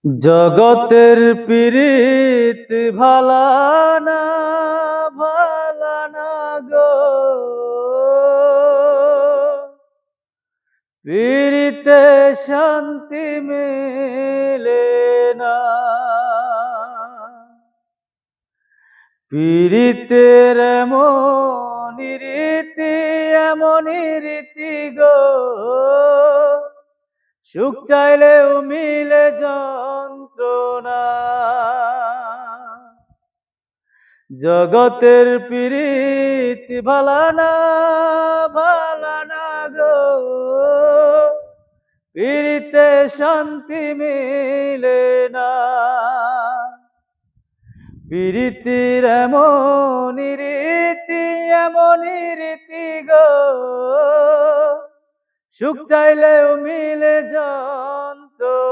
জগতের পীড়িত ভালানা ভালানা গো, পীড়িতে শান্তি মেলে না। পীড়িতের এমনই রীতি, এমনই রীতি গো, সুখ চাইলেও মিলে যন্ত্রণা। জগতের পীড়িত ভালানা ভালানা গো, পীড়িতে শান্তি মিলে না। পীড়িতির এমনই রীতি, এমনই রীতি গো, সুখ চাইলেও মিলে যন্ত্রণা।